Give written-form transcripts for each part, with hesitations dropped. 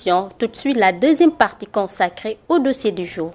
édition. Tout de suite, la deuxième partie consacrée au dossier du jour.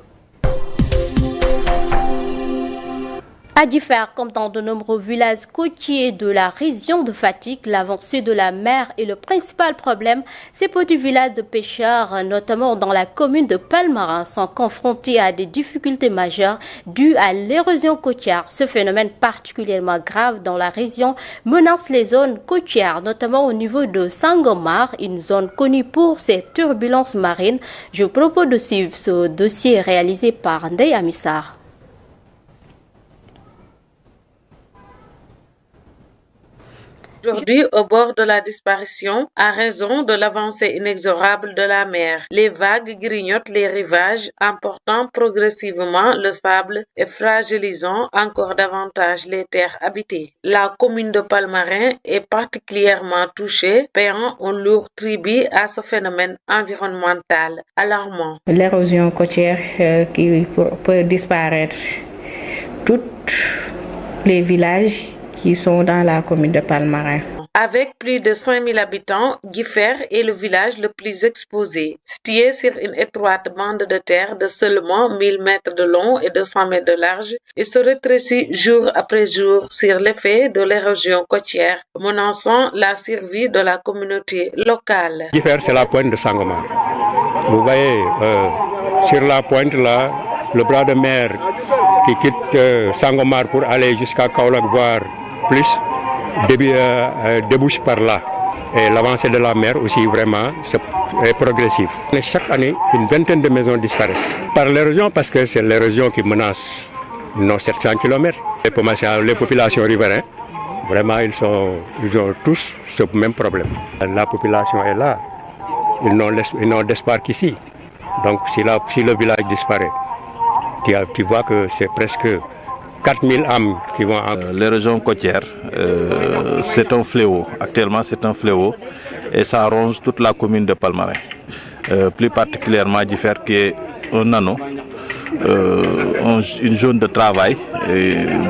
À Differ, comme dans de nombreux villages côtiers de la région de Fatick, l'avancée de la mer est le principal problème. Ces petits villages de pêcheurs, notamment dans la commune de Palmarin, sont confrontés à des difficultés majeures dues à l'érosion côtière. Ce phénomène particulièrement grave dans la région menace les zones côtières, notamment au niveau de Sangomar, une zone connue pour ses turbulences marines. Je vous propose de suivre ce dossier réalisé par Ndeye Amissar. Aujourd'hui, au bord de la disparition, à raison de l'avancée inexorable de la mer, les vagues grignotent les rivages, emportant progressivement le sable et fragilisant encore davantage les terres habitées. La commune de Palmarin est particulièrement touchée, payant un lourd tribut à ce phénomène environnemental alarmant. L'érosion côtière qui peut disparaître. Tous les villages qui sont dans la commune de Palmarin. Avec plus de 5000 habitants, Differ est le village le plus exposé. Situé sur une étroite bande de terre de seulement 1000 mètres de long et 200 mètres de large, il se rétrécit jour après jour sur l'effet de l'érosion côtière, menaçant la survie de la communauté locale. Differ, c'est la pointe de Sangomar. Vous voyez, sur la pointe là, le bras de mer qui quitte Sangomar pour aller jusqu'à Kaolack, voire plus, débouche par là. Et l'avancée de la mer aussi vraiment est progressive. Chaque année, une vingtaine de maisons disparaissent. Par l'érosion, parce que c'est l'érosion qui menace nos 700 km. Les populations riveraines, vraiment, ils ont tous ce même problème. La population est là. Ils n'ont d'espoir qu'ici. Donc si le village disparaît, tu vois que c'est presque 4000 âmes qui vont en... L'érosion côtière, c'est un fléau. Actuellement, c'est un fléau et ça ronge toute la commune de Palmarin. Plus particulièrement Differ qui est un anneau, une zone de travail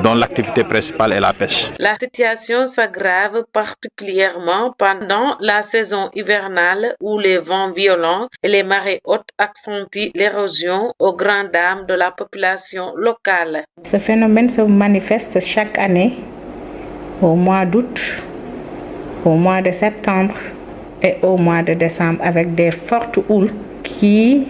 dont l'activité principale est la pêche. La situation s'aggrave particulièrement pendant la saison hivernale où les vents violents et les marées hautes accentuent l'érosion aux grandes dames de la population locale. Ce phénomène se manifeste chaque année au mois d'août, au mois de septembre et au mois de décembre avec des fortes houles qui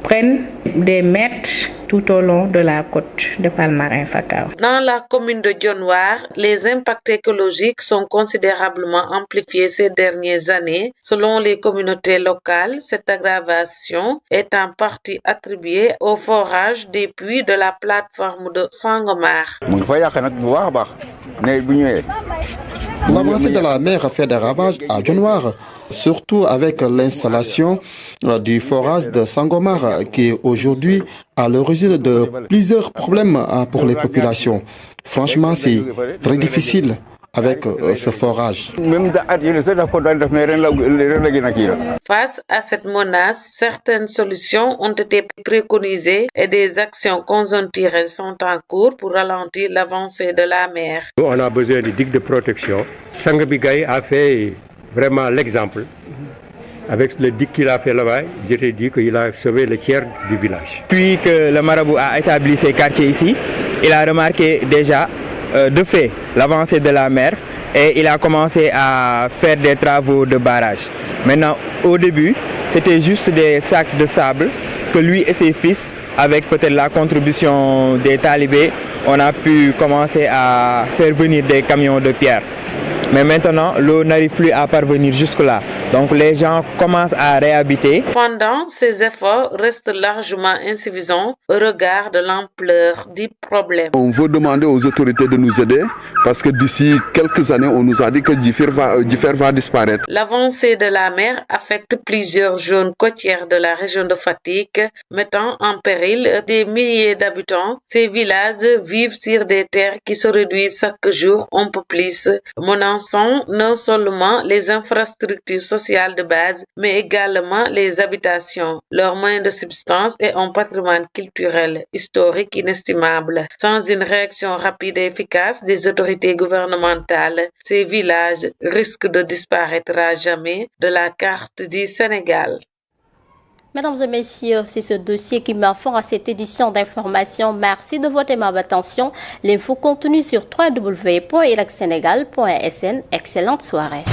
prennent des mètres tout au long de la côte de Palmarin-Fakao. Dans la commune de Dionewar, les impacts écologiques sont considérablement amplifiés ces dernières années. Selon les communautés locales, cette aggravation est en partie attribuée au forage des puits de la plateforme de Sangomar. L'avancée de la mer a fait des ravages à Dionewar, surtout avec l'installation du forage de Sangomar qui est aujourd'hui à l'origine de plusieurs problèmes pour les populations. Franchement, c'est très difficile avec ce forage. Face à cette menace, certaines solutions ont été préconisées et des actions conjoncturelles sont en cours pour ralentir l'avancée de la mer. Nous, on a besoin de digues de protection. Sangabigay a fait vraiment l'exemple. Avec le digue qu'il a fait là-bas, je t'ai dit qu'il a sauvé le tiers du village. Depuis que le marabout a établi ses quartiers ici, il a remarqué déjà de fait l'avancée de la mer et il a commencé à faire des travaux de barrage. Maintenant, au début, c'était juste des sacs de sable que lui et ses fils, avec peut-être la contribution des talibés, on a pu commencer à faire venir des camions de pierre. Mais maintenant, l'eau n'arrive plus à parvenir jusque-là. Donc les gens commencent à réhabiter. Cependant, ces efforts restent largement insuffisants au regard de l'ampleur du problème. On veut demander aux autorités de nous aider parce que d'ici quelques années, on nous a dit que Differ va disparaître. L'avancée de la mer affecte plusieurs zones côtières de la région de Fatick, mettant en péril des milliers d'habitants. Ces villages vivent sur des terres qui se réduisent chaque jour un peu plus, menaçant non seulement les infrastructures sociales sociales de base, mais également les habitations, leurs moyens de subsistance et un patrimoine culturel, historique inestimable. Sans une réaction rapide et efficace des autorités gouvernementales, ces villages risquent de disparaître à jamais de la carte du Sénégal. Mesdames et messieurs, c'est ce dossier qui met fin à cette édition d'information. Merci de votre aimable attention. L'info continue sur www.iracsenegal.sn. Excellente soirée.